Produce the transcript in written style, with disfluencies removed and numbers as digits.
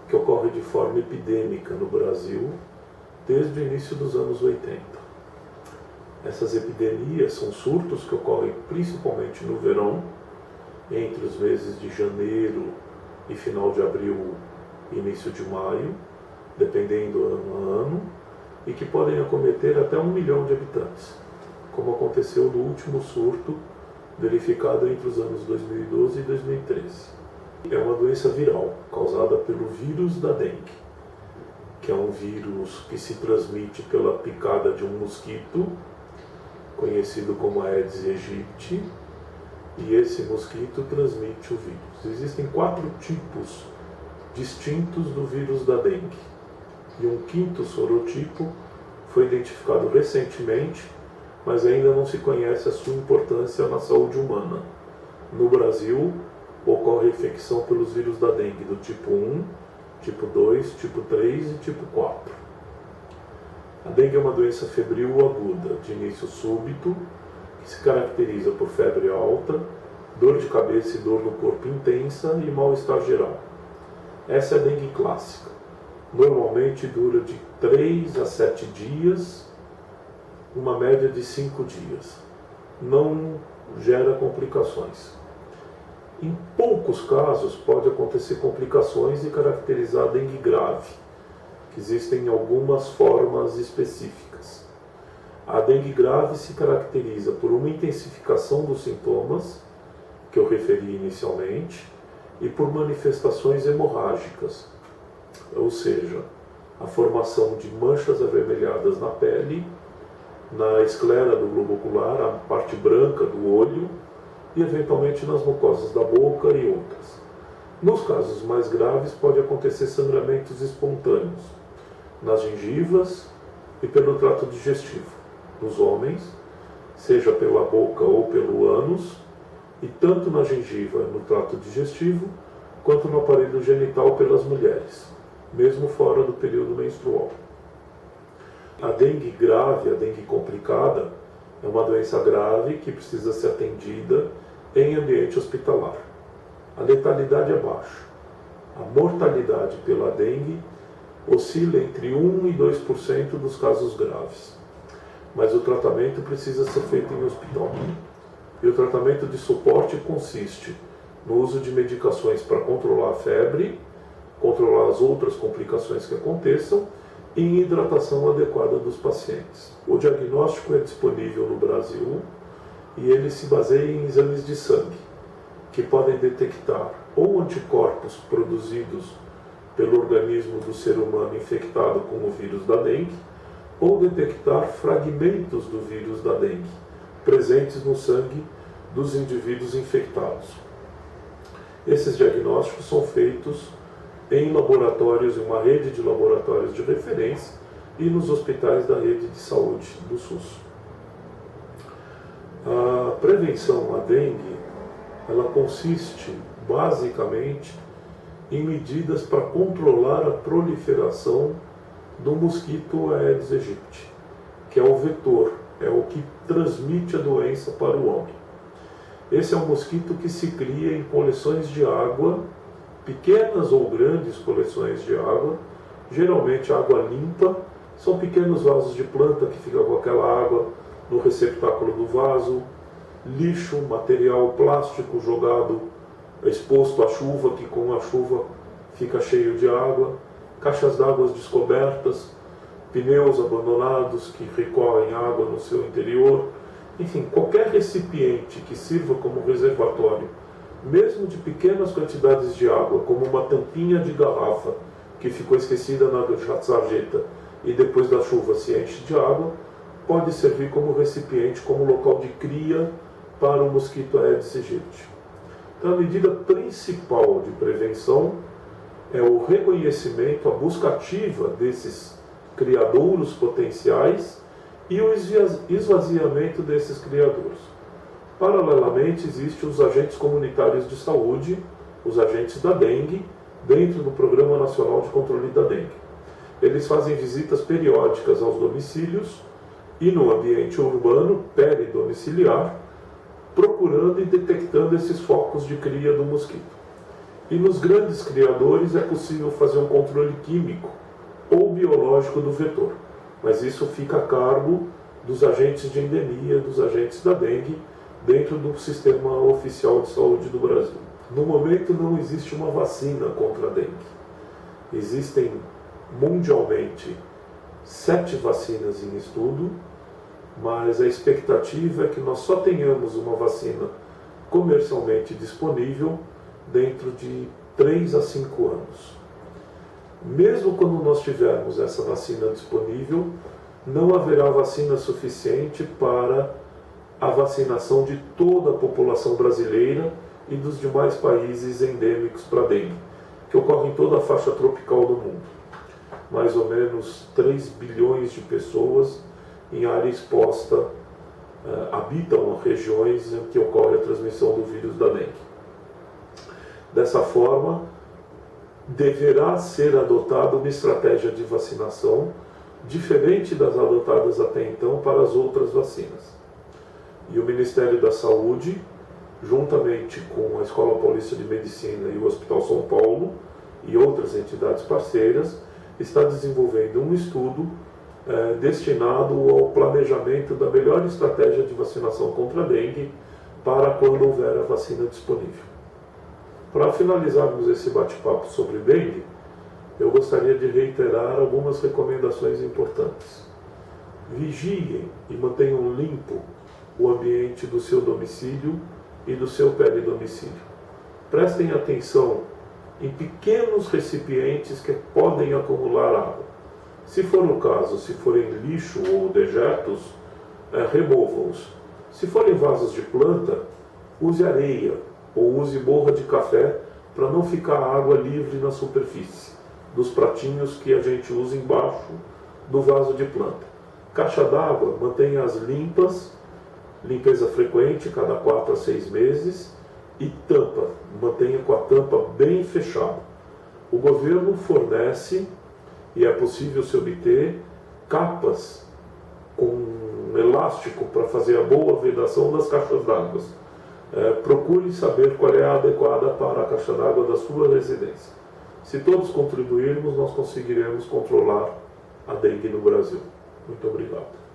que ocorre de forma epidêmica no Brasil desde o início dos anos 80. Essas epidemias são surtos que ocorrem principalmente no verão, entre os meses de janeiro e final de abril e início de maio, dependendo ano a ano, e que podem acometer até 1 milhão de habitantes, como aconteceu no último surto verificado entre os anos 2012 e 2013. É uma doença viral causada pelo vírus da dengue, que é um vírus que se transmite pela picada de um mosquito, conhecido como Aedes aegypti, e esse mosquito transmite o vírus. Existem 4 tipos distintos do vírus da dengue, e um 5º sorotipo foi identificado recentemente, mas ainda não se conhece a sua importância na saúde humana. No Brasil, ocorre infecção pelos vírus da dengue do tipo 1, tipo 2, tipo 3 e tipo 4. A dengue é uma doença febril aguda, de início súbito, que se caracteriza por febre alta, dor de cabeça e dor no corpo intensa e mal-estar geral. Essa é a dengue clássica. Normalmente dura de 3 a 7 dias, uma média de 5 dias. Não gera complicações. Em poucos casos pode acontecer complicações e caracterizar a dengue grave, que existem algumas formas específicas. A dengue grave se caracteriza por uma intensificação dos sintomas, que eu referi inicialmente, e por manifestações hemorrágicas, ou seja, a formação de manchas avermelhadas na pele, na esclera do globo ocular, a parte branca do olho e eventualmente nas mucosas da boca e outras. Nos casos mais graves pode acontecer sangramentos espontâneos nas gengivas e pelo trato digestivo, nos homens, seja pela boca ou pelo ânus, e tanto na gengiva, no trato digestivo, quanto no aparelho genital pelas mulheres, mesmo fora do período menstrual. A dengue grave, a dengue complicada, é uma doença grave que precisa ser atendida em ambiente hospitalar. A letalidade é baixa. A mortalidade pela dengue oscila entre 1 e 2% dos casos graves. Mas o tratamento precisa ser feito em hospital. E o tratamento de suporte consiste no uso de medicações para controlar a febre, controlar as outras complicações que aconteçam e em hidratação adequada dos pacientes. O diagnóstico é disponível no Brasil e ele se baseia em exames de sangue, que podem detectar ou anticorpos produzidos pelo organismo do ser humano infectado com o vírus da dengue, ou detectar fragmentos do vírus da dengue, presentes no sangue dos indivíduos infectados. Esses diagnósticos são feitos em laboratórios, em uma rede de laboratórios de referência e nos hospitais da rede de saúde do SUS. A prevenção à dengue, ela consiste basicamente em medidas para controlar a proliferação do mosquito Aedes aegypti, que é o vetor, é o que transmite a doença para o homem. Esse é um mosquito que se cria em coleções de água, pequenas ou grandes coleções de água, geralmente água limpa, são pequenos vasos de planta que ficam com aquela água no receptáculo do vaso, lixo, material plástico jogado, exposto à chuva, que com a chuva fica cheio de água, caixas d'água descobertas, pneus abandonados que recorrem água no seu interior, enfim, qualquer recipiente que sirva como reservatório, mesmo de pequenas quantidades de água, como uma tampinha de garrafa que ficou esquecida na sarjeta e depois da chuva se enche de água, pode servir como recipiente, como local de cria para o mosquito Aedes aegypti. Então, a medida principal de prevenção é o reconhecimento, a busca ativa desses criadouros potenciais e o esvaziamento desses criadouros. Paralelamente, existem os agentes comunitários de saúde, os agentes da dengue, dentro do Programa Nacional de Controle da Dengue. Eles fazem visitas periódicas aos domicílios e no ambiente urbano, peridomiciliar, procurando e detectando esses focos de cria do mosquito. E nos grandes criadores é possível fazer um controle químico ou biológico do vetor, mas isso fica a cargo dos agentes de endemia, dos agentes da dengue, dentro do Sistema Oficial de Saúde do Brasil. No momento não existe uma vacina contra a dengue. Existem mundialmente 7 vacinas em estudo, mas a expectativa é que nós só tenhamos uma vacina comercialmente disponível dentro de 3 a 5 anos. Mesmo quando nós tivermos essa vacina disponível, não haverá vacina suficiente para a vacinação de toda a população brasileira e dos demais países endêmicos para dengue, que ocorre em toda a faixa tropical do mundo. Mais ou menos 3 bilhões de pessoas em área exposta habitam regiões em que ocorre a transmissão do vírus da dengue. Dessa forma, deverá ser adotada uma estratégia de vacinação diferente das adotadas até então para as outras vacinas. E o Ministério da Saúde, juntamente com a Escola Paulista de Medicina e o Hospital São Paulo e outras entidades parceiras, está desenvolvendo um estudo destinado ao planejamento da melhor estratégia de vacinação contra a dengue para quando houver a vacina disponível. Para finalizarmos esse bate-papo sobre dengue, eu gostaria de reiterar algumas recomendações importantes. Vigiem e mantenham limpo o ambiente do seu domicílio e do seu peridomicílio. Prestem atenção em pequenos recipientes que podem acumular água. Se for o caso, se forem lixo ou dejetos, remova-os. Se forem vasos de planta, use areia ou use borra de café para não ficar água livre na superfície dos pratinhos que a gente usa embaixo do vaso de planta. Caixa d'água, mantenha-as limpas, limpeza frequente, cada 4 a 6 meses, e tampa, mantenha com a tampa bem fechada. O governo fornece, e é possível se obter, capas com elástico para fazer a boa vedação das caixas d'água. Procure saber qual é a adequada para a caixa d'água da sua residência. Se todos contribuirmos, nós conseguiremos controlar a dengue no Brasil. Muito obrigado.